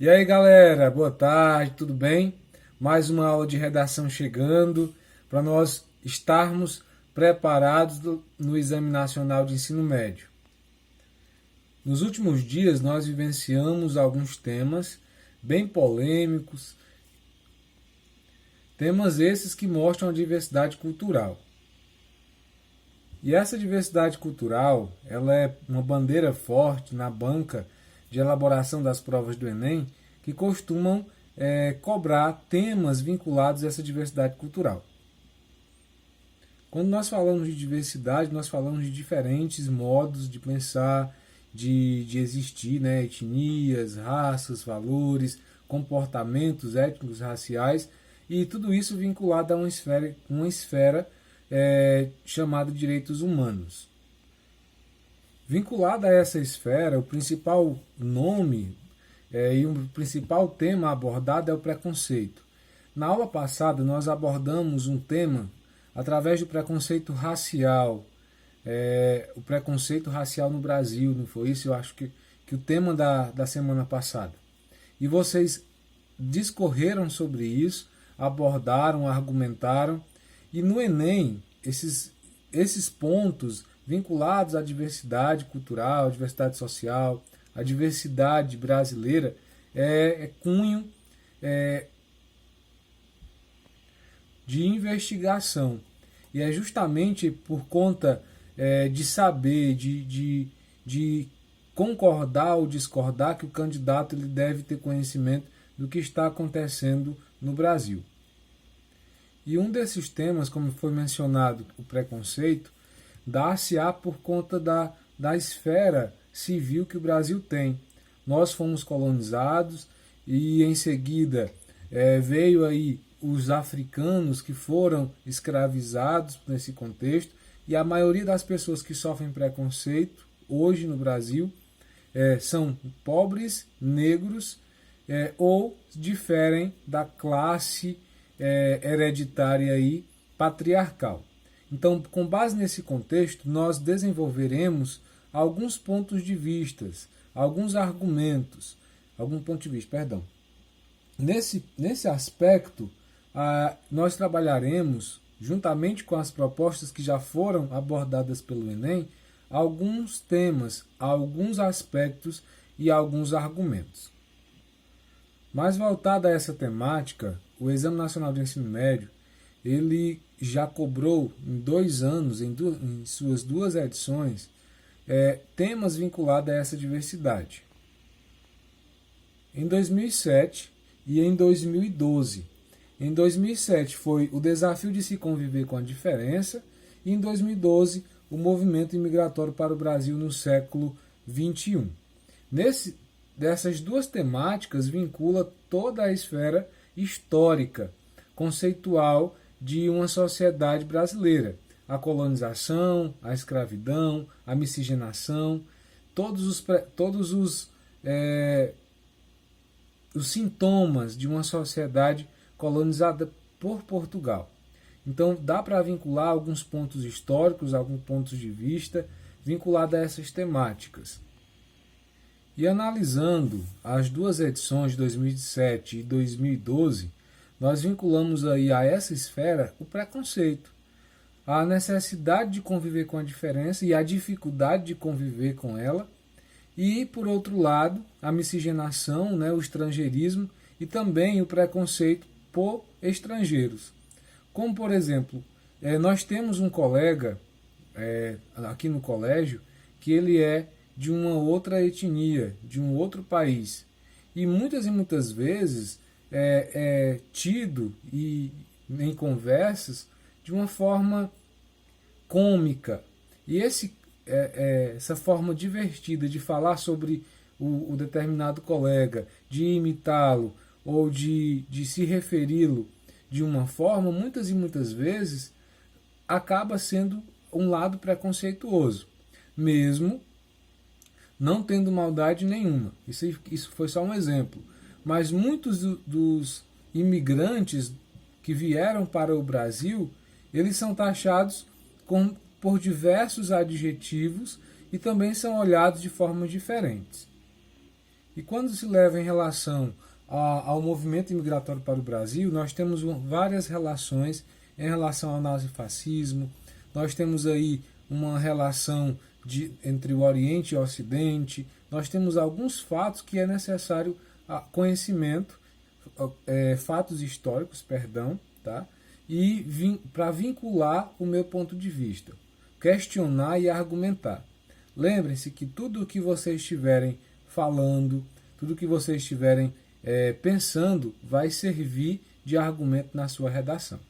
E aí galera, boa tarde, tudo bem? Mais uma aula de redação chegando para nós estarmos preparados no Exame Nacional de Ensino Médio. Nos últimos dias nós vivenciamos alguns temas bem polêmicos, temas esses que mostram a diversidade cultural. E essa diversidade cultural, ela é uma bandeira forte na banca de elaboração das provas do Enem, que costumam cobrar temas vinculados a essa diversidade cultural. Quando nós falamos de diversidade, nós falamos de diferentes modos de pensar, de existir, né? Etnias, raças, valores, comportamentos étnicos, raciais, e tudo isso vinculado a uma esfera chamada de direitos humanos. Vinculado a essa esfera, o principal nome e o principal tema abordado é o preconceito. Na aula passada, nós abordamos um tema através do preconceito racial, o preconceito racial no Brasil, não foi isso? Eu acho que o tema da semana passada. E vocês discorreram sobre isso, abordaram, argumentaram, e no Enem, esses pontos vinculados à diversidade cultural, à diversidade social, à diversidade brasileira, cunho de investigação. E é justamente por conta de saber, de concordar ou discordar, que o candidato ele deve ter conhecimento do que está acontecendo no Brasil. E um desses temas, como foi mencionado, o preconceito, dá-se-á por conta da esfera civil que o Brasil tem. Nós fomos colonizados e em seguida veio aí os africanos que foram escravizados nesse contexto, e a maioria das pessoas que sofrem preconceito hoje no Brasil são pobres, negros ou diferem da classe hereditária aí, patriarcal. Então, com base nesse contexto, nós desenvolveremos alguns pontos de vista, alguns argumentos, Nesse aspecto, nós trabalharemos, juntamente com as propostas que já foram abordadas pelo Enem, alguns temas, alguns aspectos e alguns argumentos. Mais voltado a essa temática, o Exame Nacional de Ensino Médio, ele já cobrou em 2 anos, em suas 2 edições, temas vinculados a essa diversidade. Em 2007 e em 2012. Em 2007 foi o desafio de se conviver com a diferença, e em 2012 o movimento imigratório para o Brasil no século XXI. Dessas 2 temáticas vincula toda a esfera histórica, conceitual de uma sociedade brasileira. A colonização, a escravidão, a miscigenação, todos os sintomas de uma sociedade colonizada por Portugal. Então dá para vincular alguns pontos históricos, alguns pontos de vista vinculados a essas temáticas. E analisando as 2 edições de 2007 e 2012, nós vinculamos aí a essa esfera o preconceito, a necessidade de conviver com a diferença e a dificuldade de conviver com ela, e, por outro lado, a miscigenação, o estrangeirismo e também o preconceito por estrangeiros. Como, por exemplo, nós temos um colega aqui no colégio que ele é de uma outra etnia, de um outro país. E muitas vezes é tido em conversas de uma forma cômica. E essa forma divertida de falar sobre o determinado colega, de imitá-lo ou de se referi-lo de uma forma, muitas vezes acaba sendo um lado preconceituoso, mesmo não tendo maldade nenhuma. Isso foi só um exemplo. Mas muitos dos imigrantes que vieram para o Brasil, eles são taxados por diversos adjetivos e também são olhados de formas diferentes. E quando se leva em relação ao movimento imigratório para o Brasil, nós temos várias relações em relação ao nazifascismo, nós temos aí uma relação entre o Oriente e o Ocidente, nós temos alguns fatos que é necessário conhecimento, fatos históricos, perdão, tá? E para vincular o meu ponto de vista, questionar e argumentar. Lembrem-se que tudo o que vocês estiverem falando, tudo o que vocês estiverem pensando, vai servir de argumento na sua redação.